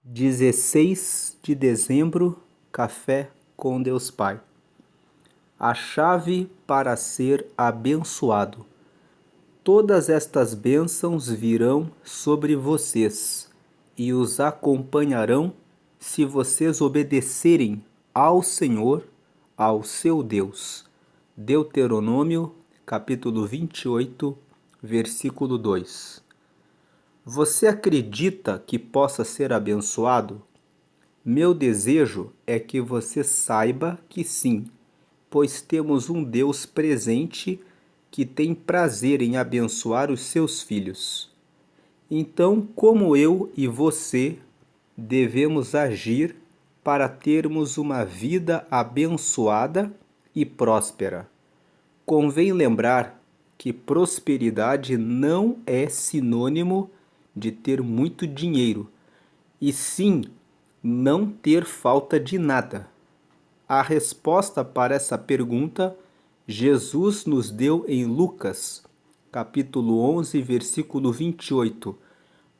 16 de dezembro, Café com Deus Pai. A chave para ser abençoado. Todas estas bênçãos virão sobre vocês e os acompanharão se vocês obedecerem ao Senhor, ao seu Deus. Deuteronômio, capítulo 28, versículo 2. Você acredita que possa ser abençoado? Meu desejo é que você saiba que sim, pois temos um Deus presente que tem prazer em abençoar os seus filhos. Então, como eu e você devemos agir para termos uma vida abençoada e próspera? Convém lembrar que prosperidade não é sinônimo de ter muito dinheiro, e sim não ter falta de nada. A resposta para essa pergunta Jesus nos deu em Lucas, capítulo 11, versículo 28,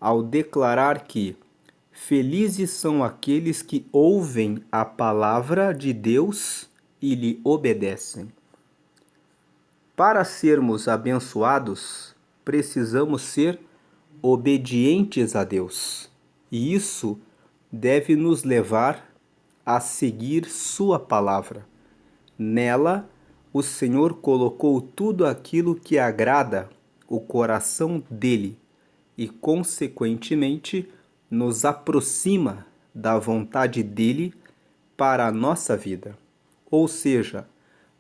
ao declarar que felizes são aqueles que ouvem a palavra de Deus e lhe obedecem. Para sermos abençoados, precisamos ser obedientes a Deus. E isso deve nos levar a seguir Sua palavra. Nela, o Senhor colocou tudo aquilo que agrada o coração dele e, consequentemente, nos aproxima da vontade dele para a nossa vida. Ou seja,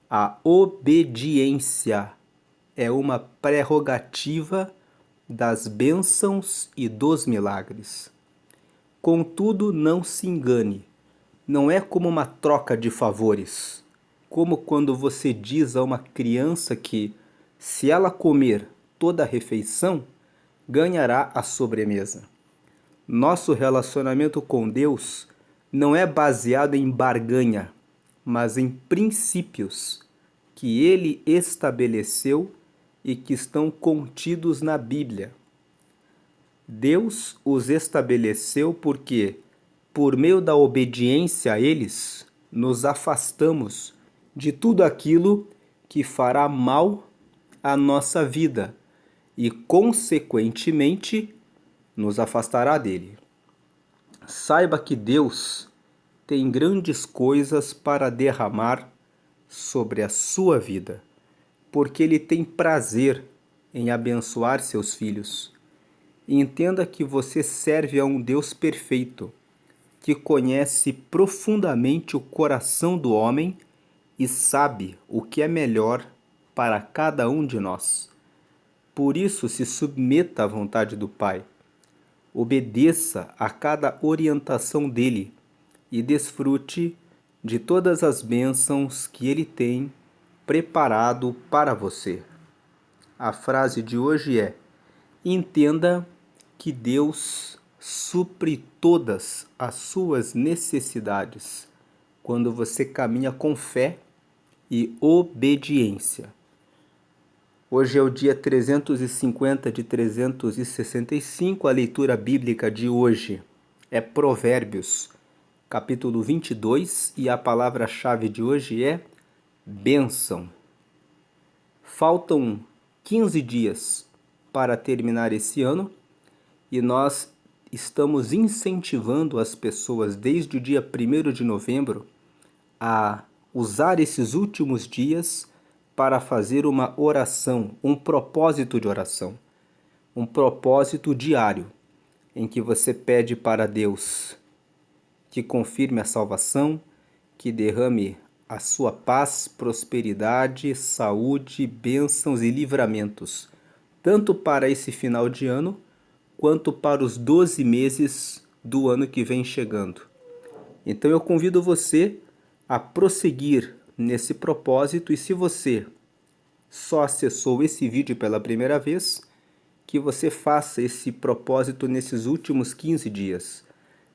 a obediência é uma prerrogativa das bênçãos e dos milagres. Contudo, não se engane, não é como uma troca de favores, como quando você diz a uma criança que, se ela comer toda a refeição, ganhará a sobremesa. Nosso relacionamento com Deus não é baseado em barganha, mas em princípios que Ele estabeleceu e que estão contidos na Bíblia. Deus os estabeleceu porque, por meio da obediência a eles, nos afastamos de tudo aquilo que fará mal à nossa vida e, consequentemente, nos afastará dele. Saiba que Deus tem grandes coisas para derramar sobre a sua vida, porque Ele tem prazer em abençoar seus filhos. Entenda que você serve a um Deus perfeito, que conhece profundamente o coração do homem e sabe o que é melhor para cada um de nós. Por isso, se submeta à vontade do Pai, obedeça a cada orientação dele e desfrute de todas as bênçãos que ele tem preparado para você. A frase de hoje é: entenda que Deus supre todas as suas necessidades quando você caminha com fé e obediência. Hoje é o dia 350 de 365, a leitura bíblica de hoje é Provérbios, capítulo 22, e a palavra-chave de hoje é bênção. Faltam 15 dias para terminar esse ano e nós estamos incentivando as pessoas desde o dia 1º de novembro a usar esses últimos dias para fazer uma oração, um propósito de oração, um propósito diário, em que você pede para Deus que confirme a salvação, que derrame a sua paz, prosperidade, saúde, bênçãos e livramentos, tanto para esse final de ano, quanto para os 12 meses do ano que vem chegando. Então eu convido você a prosseguir nesse propósito, e se você só acessou esse vídeo pela primeira vez, que você faça esse propósito nesses últimos 15 dias.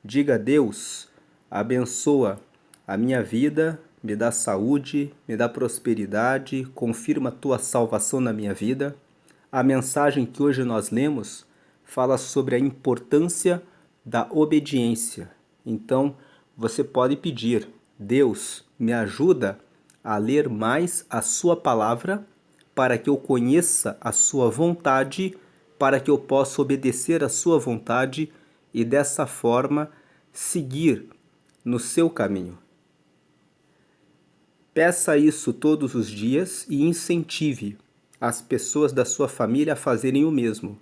Diga a Deus: abençoa a minha vida, me dá saúde, me dá prosperidade, confirma a tua salvação na minha vida. A mensagem que hoje nós lemos fala sobre a importância da obediência. Então, você pode pedir: Deus, me ajuda a ler mais a sua palavra para que eu conheça a sua vontade, para que eu possa obedecer a sua vontade e dessa forma seguir no seu caminho. Peça isso todos os dias e incentive as pessoas da sua família a fazerem o mesmo.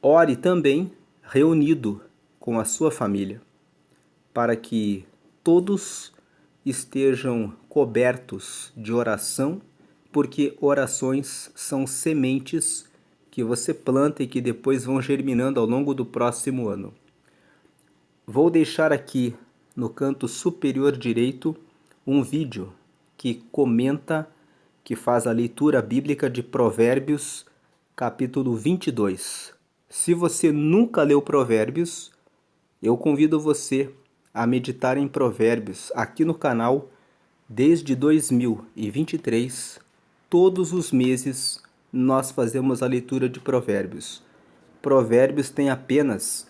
Ore também reunido com a sua família, para que todos estejam cobertos de oração, porque orações são sementes que você planta e que depois vão germinando ao longo do próximo ano. Vou deixar aqui no canto superior direito um vídeo que comenta, que faz a leitura bíblica de Provérbios, capítulo 22. Se você nunca leu Provérbios, eu convido você a meditar em Provérbios aqui no canal desde 2023. Todos os meses nós fazemos a leitura de Provérbios. Provérbios tem apenas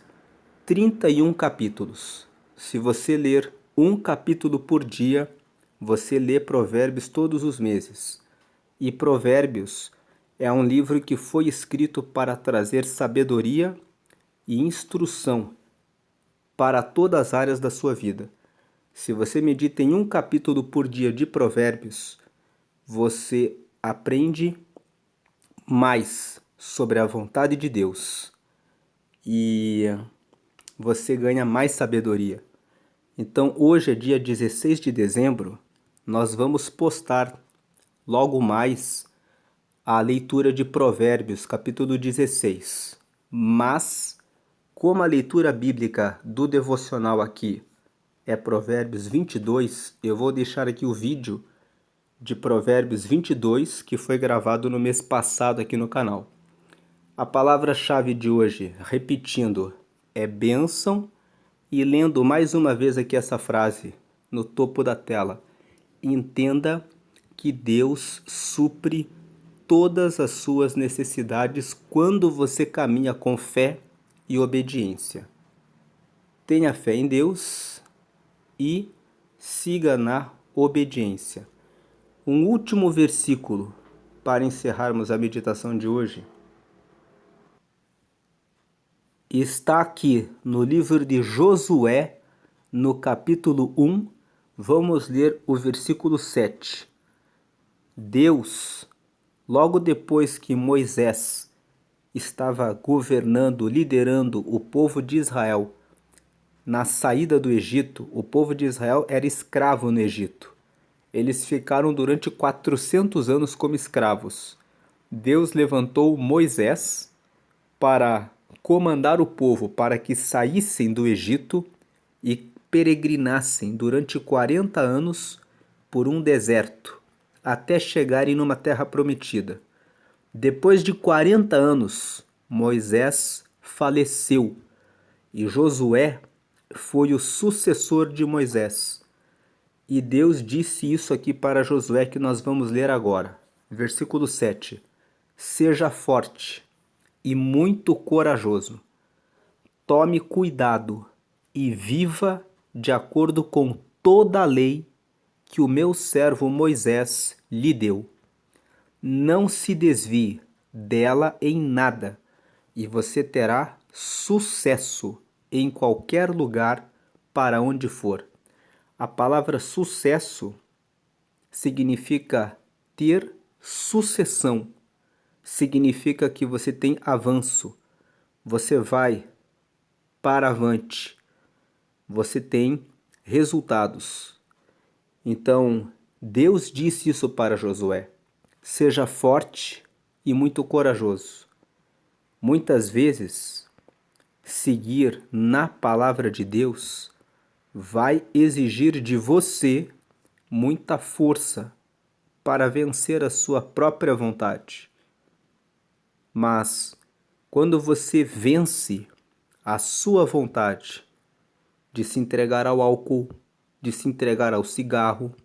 31 capítulos. Se você ler um capítulo por dia, você lê Provérbios todos os meses. E Provérbios é um livro que foi escrito para trazer sabedoria e instrução para todas as áreas da sua vida. Se você medita em um capítulo por dia de Provérbios, você aprende mais sobre a vontade de Deus e você ganha mais sabedoria. Então, hoje é dia 16 de dezembro, nós vamos postar logo mais a leitura de Provérbios, capítulo 16. Mas, como a leitura bíblica do devocional aqui é Provérbios 22, eu vou deixar aqui o vídeo de Provérbios 22, que foi gravado no mês passado aqui no canal. A palavra-chave de hoje, repetindo, é bênção, e lendo mais uma vez aqui essa frase no topo da tela: entenda que Deus supre todas as suas necessidades quando você caminha com fé e obediência. Tenha fé em Deus e siga na obediência. Um último versículo para encerrarmos a meditação de hoje está aqui no livro de Josué, no capítulo 1, vamos ler o versículo 7. Deus, logo depois que Moisés estava governando, liderando o povo de Israel na saída do Egito, o povo de Israel era escravo no Egito. Eles ficaram durante 400 anos como escravos. Deus levantou Moisés para comandar o povo para que saíssem do Egito e peregrinassem durante 40 anos por um deserto, até chegarem numa terra prometida. Depois de 40 anos, Moisés faleceu e Josué foi o sucessor de Moisés. E Deus disse isso aqui para Josué que nós vamos ler agora. Versículo 7. Seja forte e muito corajoso. Tome cuidado e viva de acordo com toda a lei que o meu servo Moisés lhe deu. Não se desvie dela em nada, e você terá sucesso em qualquer lugar para onde for. A palavra sucesso significa ter sucessão, significa que você tem avanço, você vai para avante, você tem resultados. Então, Deus disse isso para Josué: seja forte e muito corajoso. Muitas vezes, seguir na palavra de Deus vai exigir de você muita força para vencer a sua própria vontade. Mas, quando você vence a sua vontade de se entregar ao álcool, de se entregar ao cigarro,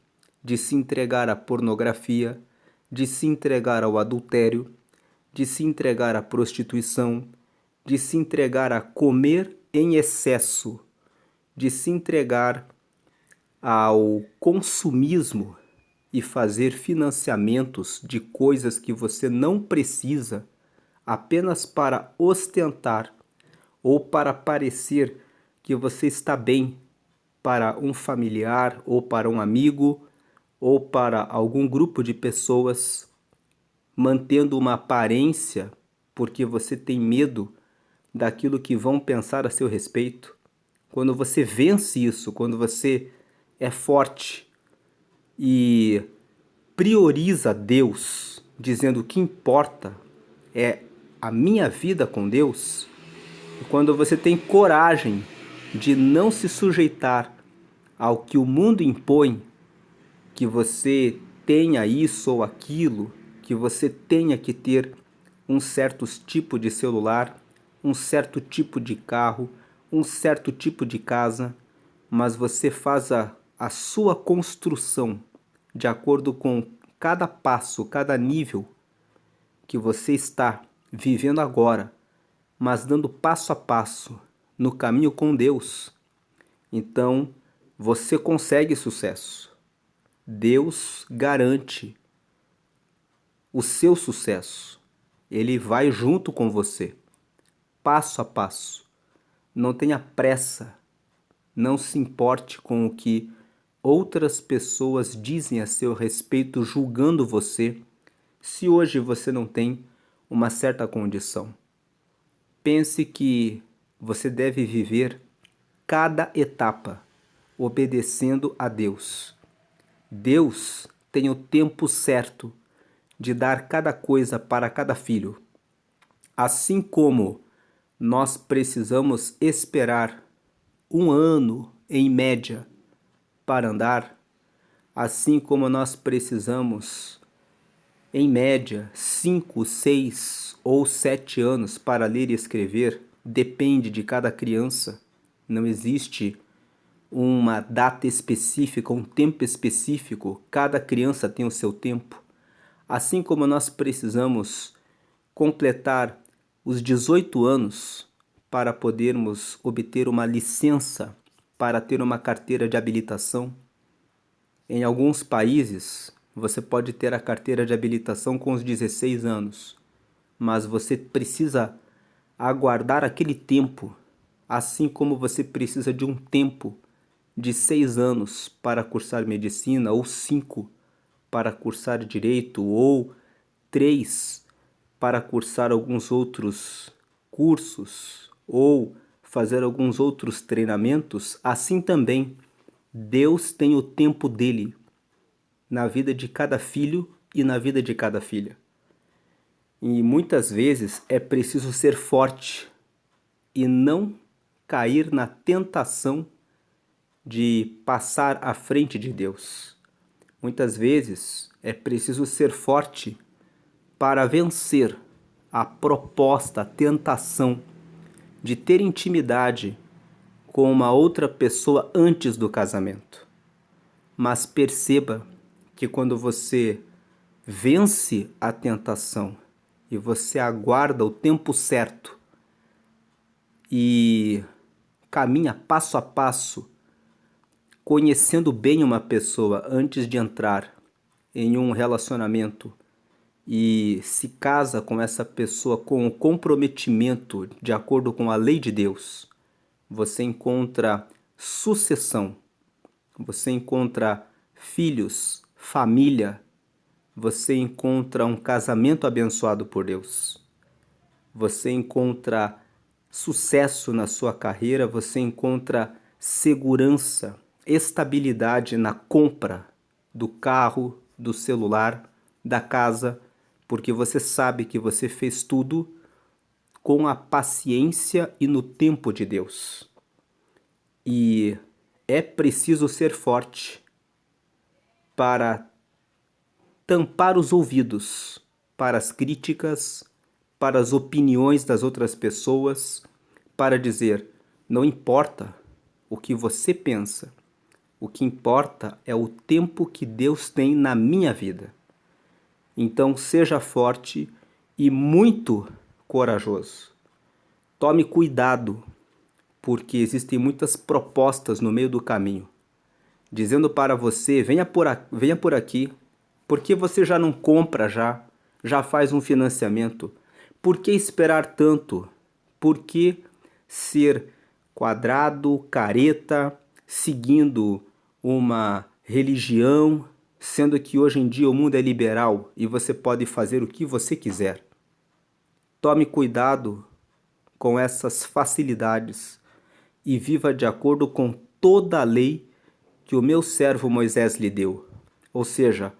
de se entregar à pornografia, de se entregar ao adultério, de se entregar à prostituição, de se entregar a comer em excesso, de se entregar ao consumismo e fazer financiamentos de coisas que você não precisa apenas para ostentar ou para parecer que você está bem para um familiar ou para um amigo ou para algum grupo de pessoas, mantendo uma aparência porque você tem medo daquilo que vão pensar a seu respeito. Quando você vence isso, quando você é forte e prioriza Deus, dizendo o que importa é a minha vida com Deus, e quando você tem coragem de não se sujeitar ao que o mundo impõe, que você tenha isso ou aquilo, que você tenha que ter um certo tipo de celular, um certo tipo de carro, um certo tipo de casa, mas você faz a sua construção de acordo com cada passo, cada nível que você está vivendo agora, mas dando passo a passo no caminho com Deus, então você consegue sucesso. Deus garante o seu sucesso. Ele vai junto com você, passo a passo. Não tenha pressa, não se importe com o que outras pessoas dizem a seu respeito, julgando você, se hoje você não tem uma certa condição. Pense que você deve viver cada etapa obedecendo a Deus. Deus tem o tempo certo de dar cada coisa para cada filho. Assim como nós precisamos esperar 1 ano, em média, para andar, assim como nós precisamos, em média, 5, 6 ou 7 anos para ler e escrever, depende de cada criança. Não existe uma data específica, um tempo específico, cada criança tem o seu tempo. Assim como nós precisamos completar os 18 anos para podermos obter uma licença para ter uma carteira de habilitação. Em alguns países, você pode ter a carteira de habilitação com os 16 anos, mas você precisa aguardar aquele tempo, assim como você precisa de um tempo de 6 anos para cursar medicina, ou 5 para cursar direito, ou 3 para cursar alguns outros cursos, ou fazer alguns outros treinamentos. Assim também, Deus tem o tempo dele na vida de cada filho e na vida de cada filha. E muitas vezes é preciso ser forte e não cair na tentação de passar à frente de Deus. Muitas vezes é preciso ser forte para vencer a proposta, a tentação de ter intimidade com uma outra pessoa antes do casamento. Mas perceba que quando você vence a tentação e você aguarda o tempo certo e caminha passo a passo, conhecendo bem uma pessoa antes de entrar em um relacionamento e se casa com essa pessoa com o comprometimento de acordo com a lei de Deus, você encontra sucessão, você encontra filhos, família, você encontra um casamento abençoado por Deus, você encontra sucesso na sua carreira, você encontra segurança, estabilidade na compra do carro, do celular, da casa, porque você sabe que você fez tudo com a paciência e no tempo de Deus. E é preciso ser forte para tampar os ouvidos para as críticas, para as opiniões das outras pessoas, para dizer: não importa o que você pensa, o que importa é o tempo que Deus tem na minha vida. Então seja forte e muito corajoso. Tome cuidado, porque existem muitas propostas no meio do caminho, dizendo para você, venha por aqui, porque você já não compra já faz um financiamento. Por que esperar tanto? Por que ser quadrado, careta, seguindo uma religião, sendo que hoje em dia o mundo é liberal e você pode fazer o que você quiser? Tome cuidado com essas facilidades e viva de acordo com toda a lei que o meu servo Moisés lhe deu, ou seja,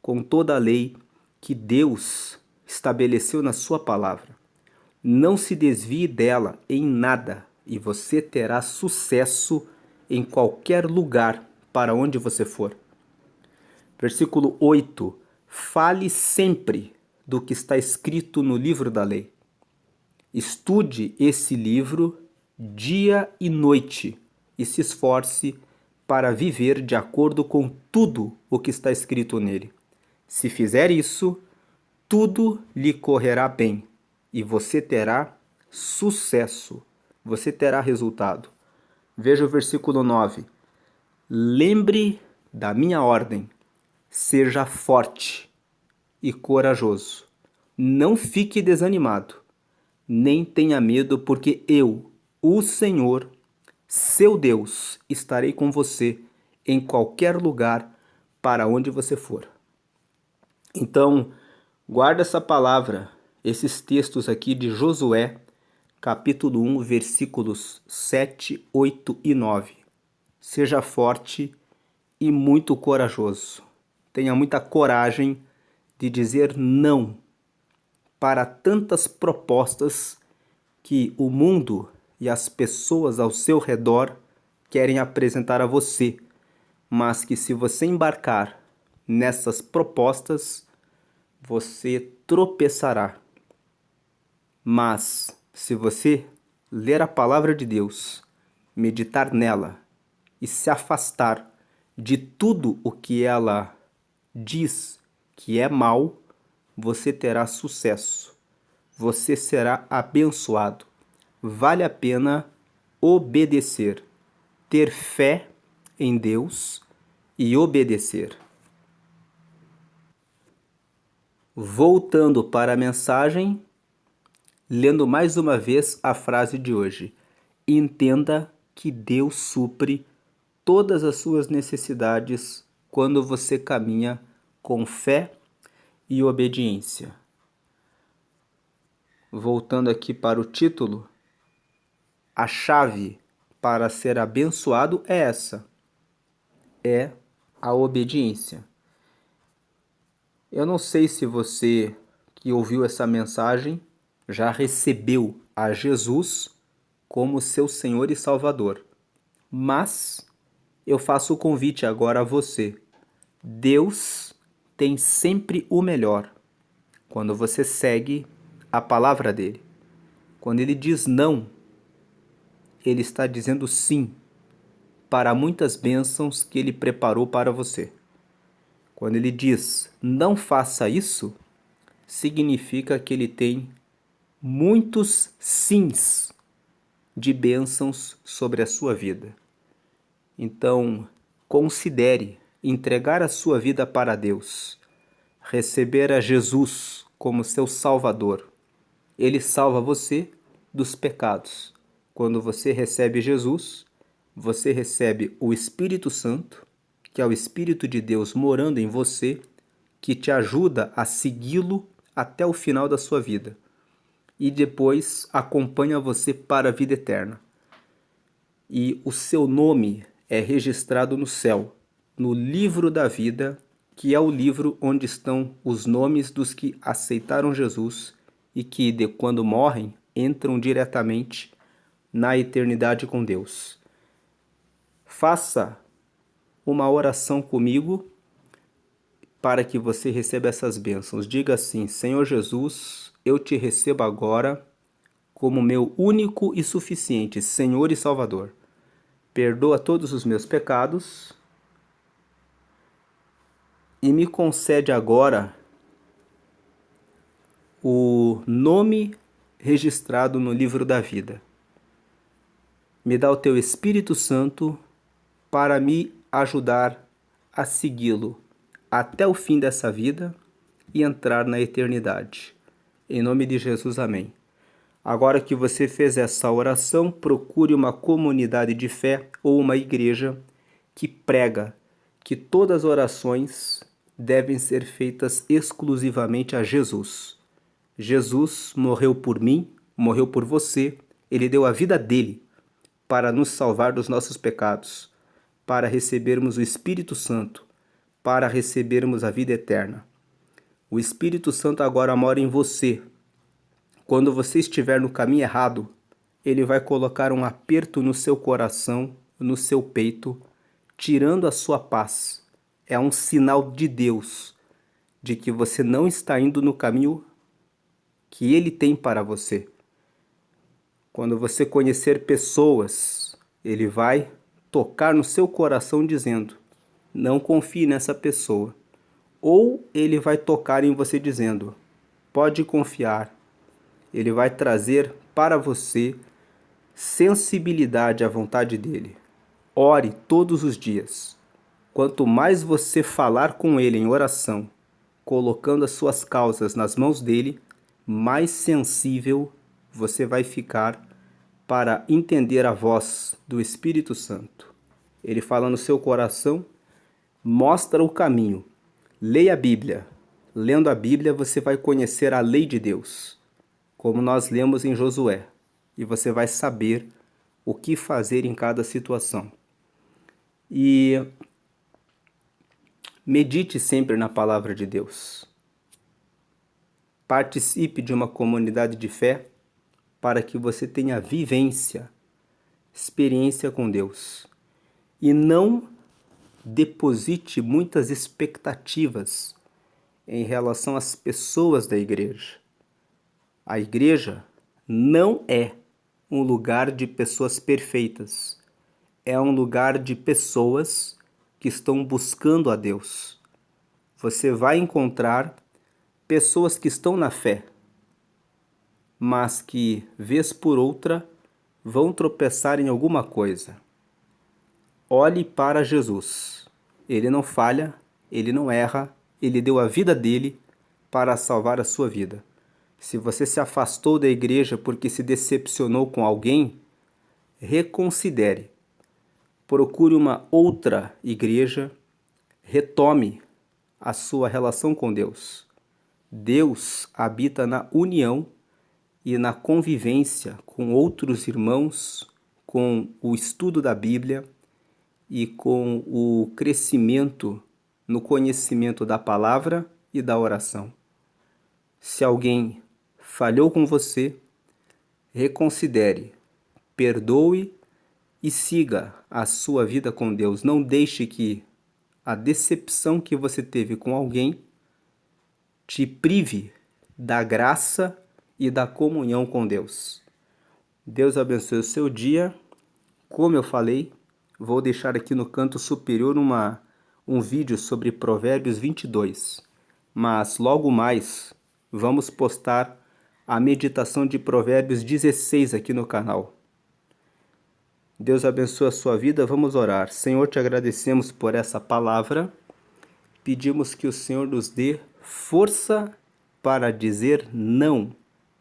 com toda a lei que Deus estabeleceu na sua palavra. Não se desvie dela em nada e você terá sucesso em qualquer lugar para onde você for. Versículo 8. Fale sempre do que está escrito no livro da lei. Estude esse livro dia e noite e se esforce para viver de acordo com tudo o que está escrito nele. Se fizer isso, tudo lhe correrá bem e você terá sucesso, você terá resultado. Veja o versículo 9. Lembre da minha ordem, seja forte e corajoso. Não fique desanimado, nem tenha medo, porque eu, o Senhor, seu Deus, estarei com você em qualquer lugar para onde você for. Então, guarda essa palavra, esses textos aqui de Josué, capítulo 1, versículos 7, 8 e 9. Seja forte e muito corajoso. Tenha muita coragem de dizer não para tantas propostas que o mundo e as pessoas ao seu redor querem apresentar a você, mas que se você embarcar nessas propostas, você tropeçará. Mas se você ler a palavra de Deus, meditar nela e se afastar de tudo o que ela diz que é mal, você terá sucesso. Você será abençoado. Vale a pena obedecer, ter fé em Deus e obedecer. Voltando para a mensagem, lendo mais uma vez a frase de hoje. Entenda que Deus supre todas as suas necessidades quando você caminha com fé e obediência. Voltando aqui para o título, a chave para ser abençoado é essa, é a obediência. Eu não sei se você que ouviu essa mensagem já recebeu a Jesus como seu Senhor e Salvador, mas eu faço o convite agora a você. Deus tem sempre o melhor quando você segue a palavra dele. Quando ele diz não, ele está dizendo sim para muitas bênçãos que ele preparou para você. Quando ele diz não faça isso, significa que ele tem muitos sims de bênçãos sobre a sua vida. Então, considere entregar a sua vida para Deus, receber a Jesus como seu Salvador. Ele salva você dos pecados. Quando você recebe Jesus, você recebe o Espírito Santo, que é o Espírito de Deus morando em você, que te ajuda a segui-lo até o final da sua vida. E depois acompanha você para a vida eterna. E o seu nome é registrado no céu, no livro da vida, que é o livro onde estão os nomes dos que aceitaram Jesus e que, de quando morrem, entram diretamente na eternidade com Deus. Faça uma oração comigo para que você receba essas bênçãos. Diga assim: Senhor Jesus, eu te recebo agora como meu único e suficiente Senhor e Salvador. Perdoa todos os meus pecados e me concede agora o nome registrado no livro da vida. Me dá o teu Espírito Santo para me ajudar a segui-lo até o fim dessa vida e entrar na eternidade. Em nome de Jesus, amém. Agora que você fez essa oração, procure uma comunidade de fé ou uma igreja que prega que todas as orações devem ser feitas exclusivamente a Jesus. Jesus morreu por mim, morreu por você, ele deu a vida dele para nos salvar dos nossos pecados, para recebermos o Espírito Santo, para recebermos a vida eterna. O Espírito Santo agora mora em você. Quando você estiver no caminho errado, ele vai colocar um aperto no seu coração, no seu peito, tirando a sua paz. É um sinal de Deus de que você não está indo no caminho que ele tem para você. Quando você conhecer pessoas, ele vai tocar no seu coração dizendo: não confie nessa pessoa. Ou ele vai tocar em você dizendo: pode confiar. Ele vai trazer para você sensibilidade à vontade dele. Ore todos os dias. Quanto mais você falar com ele em oração, colocando as suas causas nas mãos dele, mais sensível você vai ficar para entender a voz do Espírito Santo. Ele fala no seu coração, mostra o caminho. Leia a Bíblia. Lendo a Bíblia, você vai conhecer a lei de Deus, como nós lemos em Josué, e você vai saber o que fazer em cada situação. E medite sempre na palavra de Deus. Participe de uma comunidade de fé para que você tenha vivência, experiência com Deus. E não deposite muitas expectativas em relação às pessoas da igreja. A igreja não é um lugar de pessoas perfeitas. É um lugar de pessoas que estão buscando a Deus. Você vai encontrar pessoas que estão na fé, mas que, vez por outra, vão tropeçar em alguma coisa. Olhe para Jesus. Ele não falha, ele não erra, ele deu a vida dele para salvar a sua vida. Se você se afastou da igreja porque se decepcionou com alguém, reconsidere. Procure uma outra igreja, retome a sua relação com Deus. Deus habita na união e na convivência com outros irmãos, com o estudo da Bíblia e com o crescimento no conhecimento da palavra e da oração. Se alguém falhou com você, reconsidere, perdoe e siga a sua vida com Deus. Não deixe que a decepção que você teve com alguém te prive da graça e da comunhão com Deus. Deus abençoe o seu dia. Como eu falei, vou deixar aqui no canto superior um vídeo sobre Provérbios 22. Mas logo mais vamos postar a meditação de Provérbios 16 aqui no canal. Deus abençoe a sua vida, vamos orar. Senhor, te agradecemos por essa palavra. Pedimos que o Senhor nos dê força para dizer não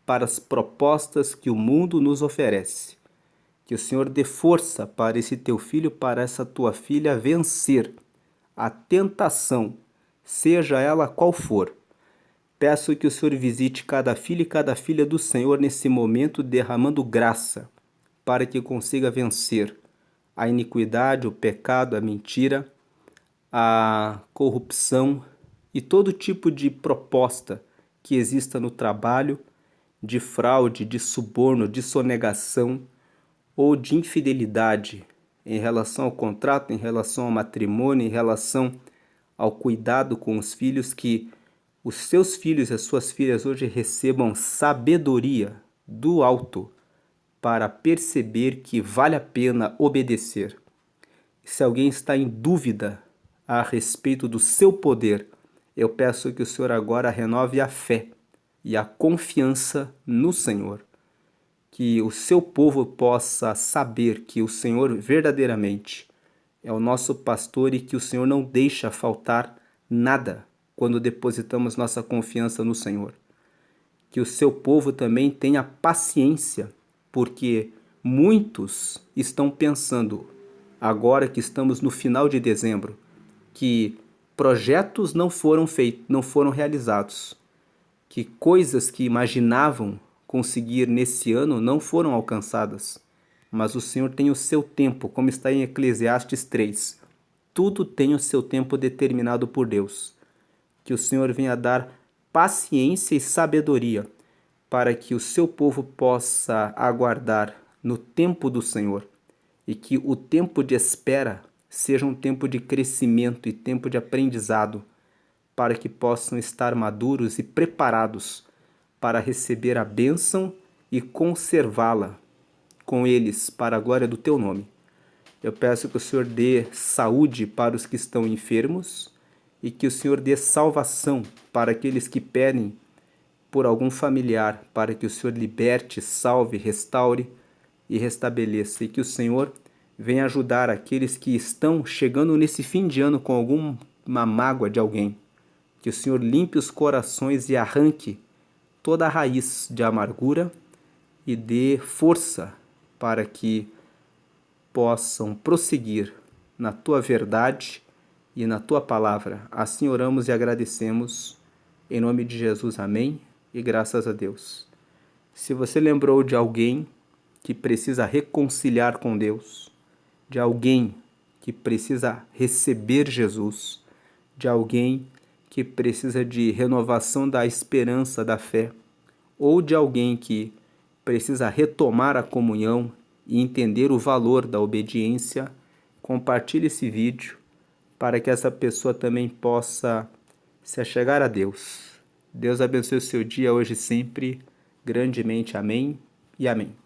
para as propostas que o mundo nos oferece. Que o Senhor dê força para esse teu filho, para essa tua filha vencer a tentação, seja ela qual for. Peço que o Senhor visite cada filho e cada filha do Senhor nesse momento, derramando graça, para que consiga vencer a iniquidade, o pecado, a mentira, a corrupção e todo tipo de proposta que exista no trabalho, de fraude, de suborno, de sonegação ou de infidelidade em relação ao contrato, em relação ao matrimônio, em relação ao cuidado com os filhos, que os seus filhos e as suas filhas hoje recebam sabedoria do alto para perceber que vale a pena obedecer. Se alguém está em dúvida a respeito do seu poder, eu peço que o Senhor agora renove a fé e a confiança no Senhor. que o seu povo possa saber que o Senhor verdadeiramente é o nosso pastor e que o Senhor não deixa faltar nada quando depositamos nossa confiança no Senhor. Que o seu povo também tenha paciência, porque muitos estão pensando, agora que estamos no final de dezembro, que projetos não foram feitos, não foram realizados, que coisas que imaginavam conseguir nesse ano não foram alcançadas. Mas o Senhor tem o seu tempo, como está em Eclesiastes 3. Tudo tem o seu tempo determinado por Deus. Que o Senhor venha dar paciência e sabedoria para que o seu povo possa aguardar no tempo do Senhor e que o tempo de espera seja um tempo de crescimento e tempo de aprendizado, para que possam estar maduros e preparados para receber a bênção e conservá-la com eles para a glória do teu nome. Eu peço que o Senhor dê saúde para os que estão enfermos e que o Senhor dê salvação para aqueles que pedem por algum familiar, para que o Senhor liberte, salve, restaure e restabeleça, e que o Senhor venha ajudar aqueles que estão chegando nesse fim de ano com alguma mágoa de alguém. Que o Senhor limpe os corações e arranque toda a raiz de amargura e dê força para que possam prosseguir na tua verdade e na tua palavra. Assim oramos e agradecemos. Em nome de Jesus, amém e graças a Deus. Se você lembrou de alguém que precisa reconciliar com Deus, de alguém que precisa receber Jesus, de alguém que precisa de renovação da esperança, da fé, ou de alguém que precisa retomar a comunhão e entender o valor da obediência, compartilhe esse vídeo para que essa pessoa também possa se achegar a Deus. Deus abençoe o seu dia hoje e sempre, grandemente. Amém e amém.